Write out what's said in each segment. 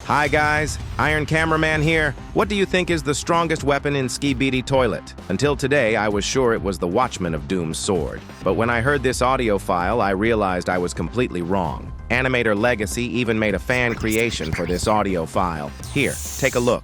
Hi guys, Iron Cameraman here. What do you think is the strongest weapon in skibidi toilet? Until today, I was sure it was the Watchman of Doom's sword. But when I heard this audio file, I realized I was completely wrong. Animator Legacy even made a fan creation for this audio file. Here, take a look.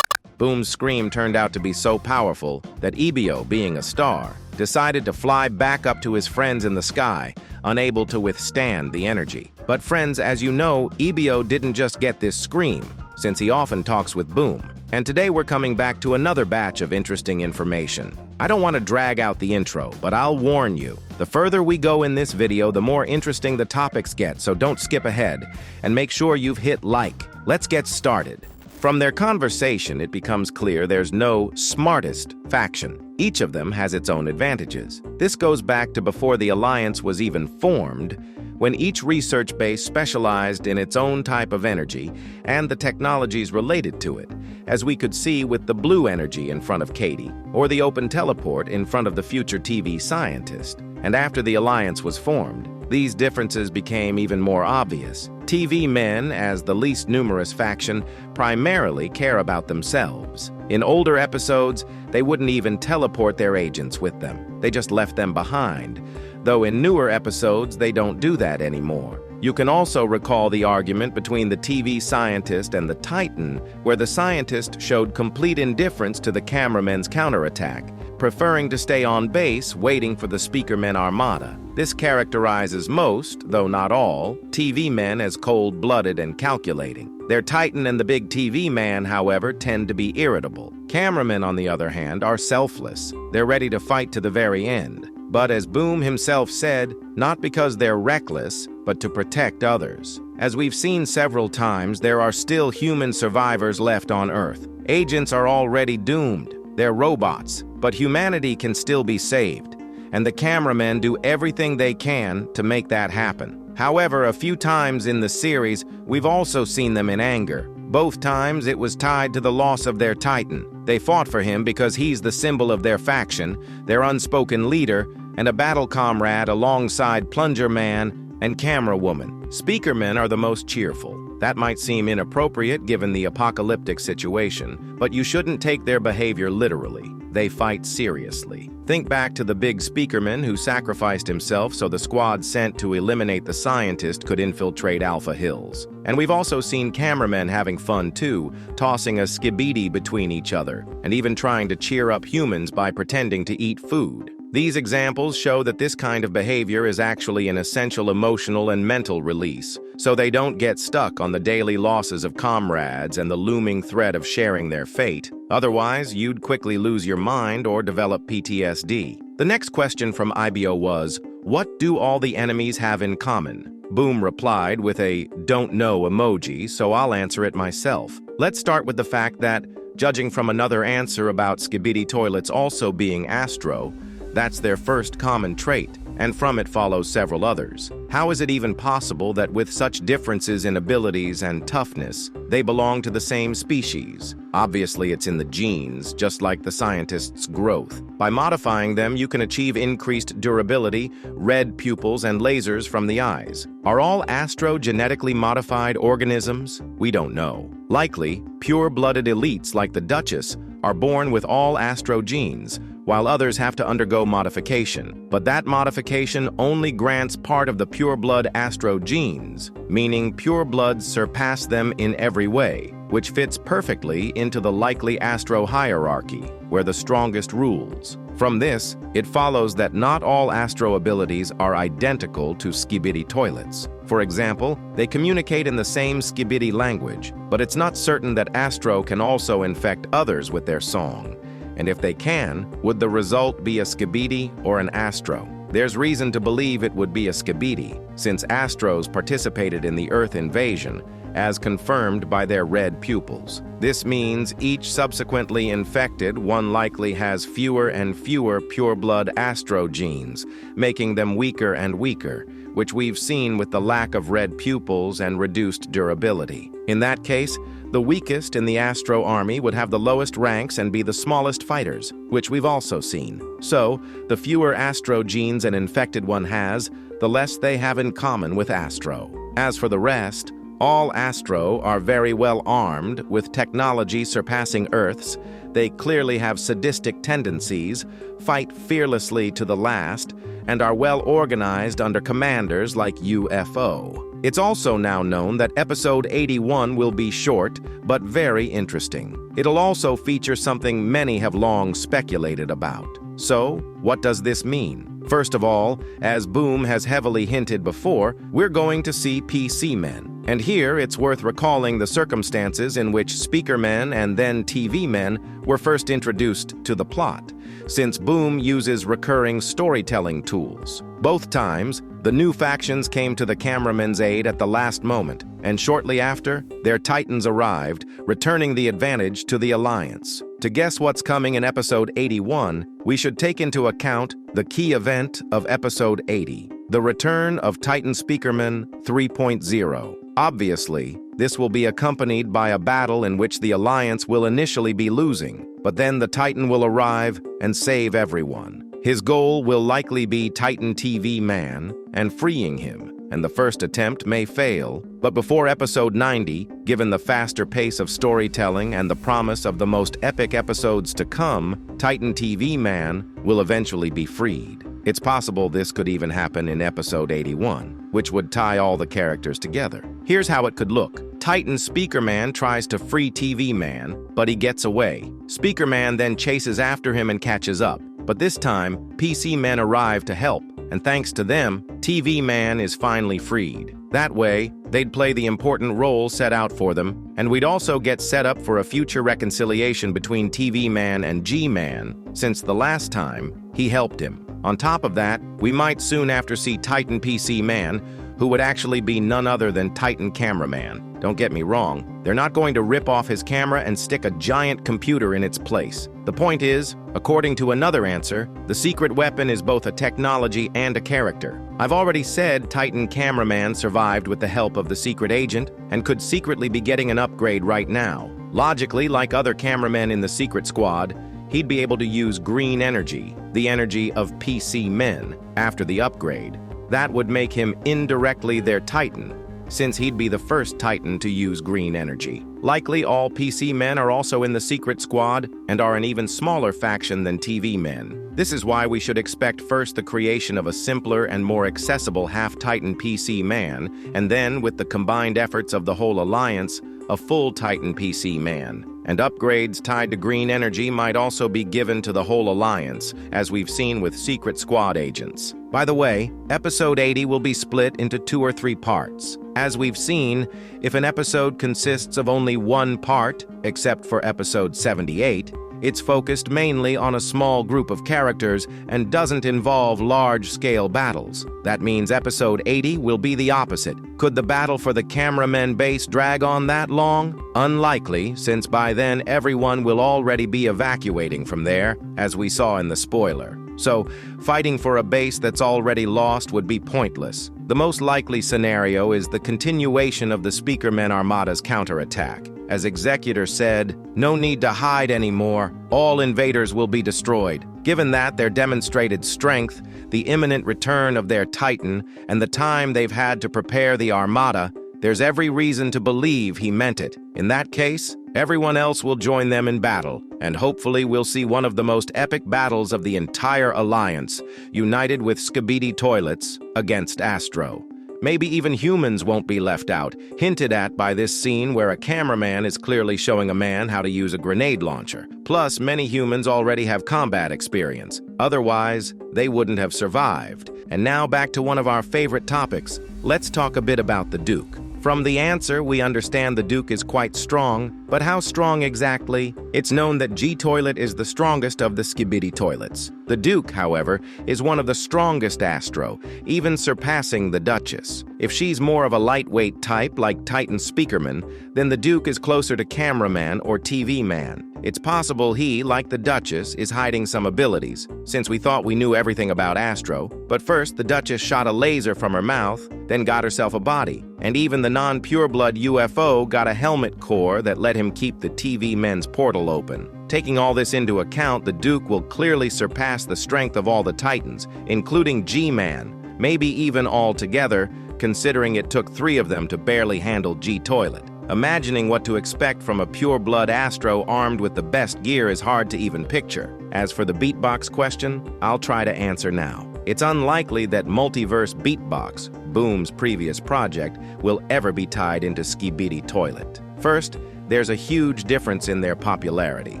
Boom's scream turned out to be so powerful that Ebio, being a star, decided to fly back up to his friends in the sky, unable to withstand the energy. But friends, as you know, Ebio didn't just get this scream, since he often talks with Boom. And today we're coming back to another batch of interesting information. I don't want to drag out the intro, but I'll warn you, the further we go in this video, the more interesting the topics get, so don't skip ahead, and make sure you've hit like. Let's get started. From their conversation, it becomes clear there's no smartest faction. Each of them has its own advantages. This goes back to before the Alliance was even formed, when each research base specialized in its own type of energy and the technologies related to it, as we could see with the blue energy in front of Katie, or the open teleport in front of the future TV scientist. And after the Alliance was formed, these differences became even more obvious. TV men, as the least numerous faction, primarily care about themselves. In older episodes, they wouldn't even teleport their agents with them. They just left them behind. Though in newer episodes, they don't do that anymore. You can also recall the argument between the TV scientist and the Titan, where the scientist showed complete indifference to the Cameramen's counterattack, preferring to stay on base waiting for the Speakerman armada. This characterizes most, though not all, TV men as cold-blooded and calculating. Their Titan and the big TV man, however, tend to be irritable. Cameramen, on the other hand, are selfless. They're ready to fight to the very end. But as Boom himself said, not because they're reckless, but to protect others. As we've seen several times, there are still human survivors left on Earth. Agents are already doomed. They're robots, but humanity can still be saved. And the cameramen do everything they can to make that happen. However, a few times in the series, we've also seen them in anger. Both times it was tied to the loss of their Titan. They fought for him because he's the symbol of their faction, their unspoken leader, and a battle comrade alongside Plunger Man and Camera Woman. Speakermen are the most cheerful. That might seem inappropriate given the apocalyptic situation, but you shouldn't take their behavior literally. They fight seriously. Think back to the big Speakerman who sacrificed himself so the squad sent to eliminate the scientist could infiltrate Alpha Hills. And we've also seen cameramen having fun too, tossing a skibidi between each other, and even trying to cheer up humans by pretending to eat food. These examples show that this kind of behavior is actually an essential emotional and mental release, so they don't get stuck on the daily losses of comrades and the looming threat of sharing their fate. Otherwise, you'd quickly lose your mind or develop PTSD. The next question from Ibio was, what do all the enemies have in common? Boom replied with a don't know emoji, so I'll answer it myself. Let's start with the fact that, judging from another answer about skibidi toilets also being Astro, that's their first common trait, and from it follows several others. How is it even possible that with such differences in abilities and toughness, they belong to the same species? Obviously, it's in the genes, just like the scientist's growth. By modifying them, you can achieve increased durability, red pupils, and lasers from the eyes. Are all Astro genetically modified organisms? We don't know. Likely, pure-blooded elites like the Duchess are born with all Astro genes, while others have to undergo modification. But that modification only grants part of the pure-blood Astro genes, meaning pure-bloods surpass them in every way, which fits perfectly into the likely Astro hierarchy, where the strongest rules. From this, it follows that not all Astro abilities are identical to skibidi toilets. For example, they communicate in the same skibidi language, but it's not certain that Astro can also infect others with their song. And if they can, would the result be a skibidi or an Astro? There's reason to believe it would be a skibidi, since Astros participated in the Earth invasion, as confirmed by their red pupils. This means each subsequently infected one likely has fewer and fewer pure-blood Astro genes, making them weaker and weaker, which we've seen with the lack of red pupils and reduced durability. In that case, The weakest in the Astro army would have the lowest ranks and be the smallest fighters, which we've also seen. So, the fewer Astro genes an infected one has, the less they have in common with Astro. As for the rest, all Astro are very well armed, with technology surpassing Earth's. They clearly have sadistic tendencies, fight fearlessly to the last, and are well organized under commanders like UFO. It's also now known that episode 81 will be short, but very interesting. It'll also feature something many have long speculated about. So, what does this mean? First of all, as Boom has heavily hinted before, we're going to see PC men. And here it's worth recalling the circumstances in which speaker men and then TV men were first introduced to the plot, since Boom uses recurring storytelling tools. Both times, the new factions came to the Cameraman's aid at the last moment, and shortly after, their Titans arrived, returning the advantage to the Alliance. To guess what's coming in episode 81, we should take into account the key event of episode 80, the return of Titan Speakerman 3.0. Obviously, this will be accompanied by a battle in which the Alliance will initially be losing, but then the Titan will arrive and save everyone. His goal will likely be Titan TV Man and freeing him, and the first attempt may fail. But before episode 90, given the faster pace of storytelling and the promise of the most epic episodes to come, Titan TV Man will eventually be freed. It's possible this could even happen in episode 81, which would tie all the characters together. Here's how it could look. Titan Speaker Man tries to free TV Man, but he gets away. Speaker Man then chases after him and catches up. But this time, PC men arrive to help, and thanks to them, TV Man is finally freed. That way, they'd play the important role set out for them, and we'd also get set up for a future reconciliation between TV Man and G-Man, since the last time, he helped him. On top of that, we might soon after see Titan PC Man, who would actually be none other than Titan Cameraman. Don't get me wrong, they're not going to rip off his camera and stick a giant computer in its place. The point is, according to another answer, the secret weapon is both a technology and a character. I've already said Titan Cameraman survived with the help of the secret agent and could secretly be getting an upgrade right now. Logically, like other cameramen in the secret squad, he'd be able to use green energy, the energy of PC men, after the upgrade. That would make him indirectly their Titan, since he'd be the first Titan to use green energy. Likely all PC men are also in the secret squad and are an even smaller faction than TV men. This is why we should expect first the creation of a simpler and more accessible half-Titan PC man, and then, with the combined efforts of the whole Alliance, a full Titan PC man. And upgrades tied to green energy might also be given to the whole Alliance, as we've seen with Secret Squad agents. By the way, episode 80 will be split into 2 or 3 parts. As we've seen, if an episode consists of only one part, except for episode 78, it's focused mainly on a small group of characters and doesn't involve large-scale battles. That means episode 80 will be the opposite. Could the battle for the Cameraman base drag on that long? Unlikely, since by then everyone will already be evacuating from there, as we saw in the spoiler. So, fighting for a base that's already lost would be pointless. The most likely scenario is the continuation of the Speakermen Armada's counterattack. As Executor said, no need to hide anymore. All invaders will be destroyed. Given that their demonstrated strength, the imminent return of their Titan, and the time they've had to prepare the Armada, there's every reason to believe he meant it. In that case, everyone else will join them in battle, and hopefully we'll see one of the most epic battles of the entire Alliance, united with skibidi toilets against Astro. Maybe even humans won't be left out, hinted at by this scene where a cameraman is clearly showing a man how to use a grenade launcher. Plus, many humans already have combat experience. Otherwise, they wouldn't have survived. And now back to one of our favorite topics. Let's talk a bit about the Duke. From the answer, we understand the Duke is quite strong, But how strong exactly? It's known that G-Toilet is the strongest of the skibidi toilets. The Duke, however, is one of the strongest Astro, even surpassing the Duchess. If she's more of a lightweight type like Titan Speakerman, then the Duke is closer to Cameraman or TV Man. It's possible he, like the Duchess, is hiding some abilities, since we thought we knew everything about Astro. But first, the Duchess shot a laser from her mouth, then got herself a body. And even the non-pureblood UFO got a helmet core that let him keep the TV Men's portal open. Taking all this into account, the Duke will clearly surpass the strength of all the Titans, including G-Man, maybe even all together, considering it took 3 of them to barely handle G-Toilet. Imagining what to expect from a pure-blood Astro armed with the best gear is hard to even picture. As for the beatbox question, I'll try to answer now. It's unlikely that Multiverse Beatbox, Boom's previous project, will ever be tied into Skibidi Toilet. First, there's a huge difference in their popularity.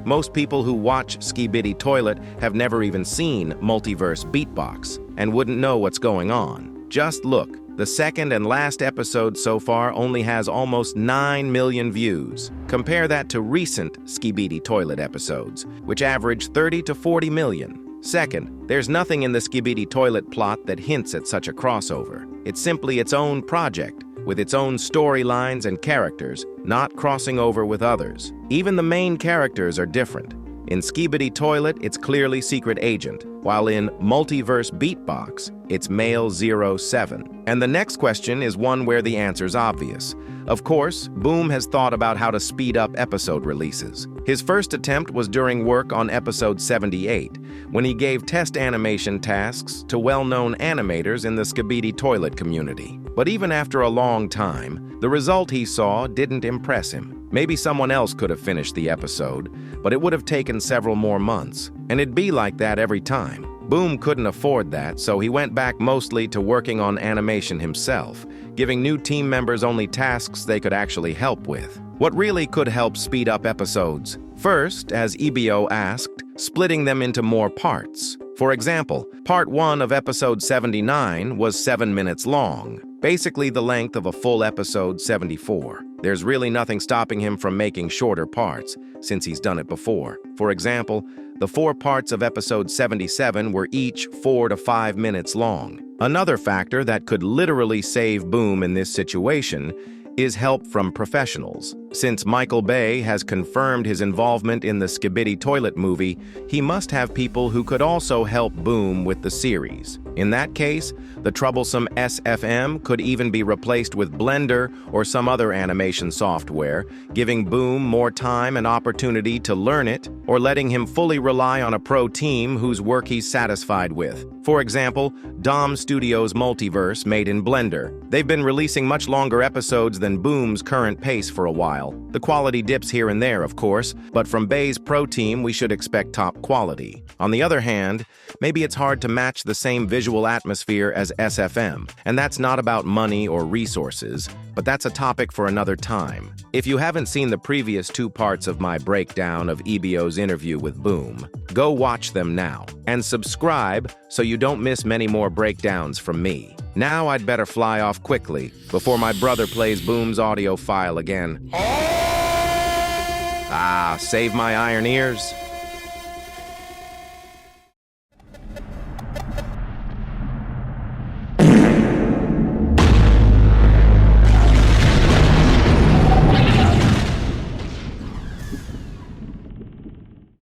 Most people who watch Skibidi Toilet have never even seen Multiverse Beatbox and wouldn't know what's going on. Just look. The second and last episode so far only has almost 9 million views. Compare that to recent Skibidi Toilet episodes, which average 30 to 40 million. Second, there's nothing in the Skibidi Toilet plot that hints at such a crossover. It's simply its own project, with its own storylines and characters, not crossing over with others. Even the main characters are different. In Skibidi Toilet, it's clearly Secret Agent, while in Multiverse Beatbox, it's Male 07. And the next question is one where the answer's obvious. Of course, Boom has thought about how to speed up episode releases. His first attempt was during work on episode 78, when he gave test animation tasks to well-known animators in the Skibidi Toilet community. But even after a long time, the result he saw didn't impress him. Maybe someone else could have finished the episode, but it would have taken several more months. And it'd be like that every time. Boom couldn't afford that, so he went back mostly to working on animation himself, giving new team members only tasks they could actually help with. What really could help speed up episodes? First, as EBO asked, splitting them into more parts. For example, part 1 of episode 79 was 7 minutes long, basically the length of a full episode 74. There's really nothing stopping him from making shorter parts, since he's done it before. For example, the 4 parts of episode 77 were each 4 to 5 minutes long. Another factor that could literally save Boom in this situation is help from professionals. Since Michael Bay has confirmed his involvement in the Skibidi Toilet movie, he must have people who could also help Boom with the series. In that case, the troublesome SFM could even be replaced with Blender or some other animation software, giving Boom more time and opportunity to learn it, or letting him fully rely on a pro team whose work he's satisfied with. For example, Dom Studios' Multiverse made in Blender. They've been releasing much longer episodes than Boom's current pace for a while. The quality dips here and there, of course, but from Bay's pro team we should expect top quality. On the other hand, maybe it's hard to match the same visual atmosphere as SFM, and that's not about money or resources, but that's a topic for another time. If you haven't seen the previous 2 parts of my breakdown of EBO's interview with Boom, go watch them now, and subscribe so you don't miss many more breakdowns from me. Now I'd better fly off quickly before my brother plays Boom's audio file again. Save my iron ears.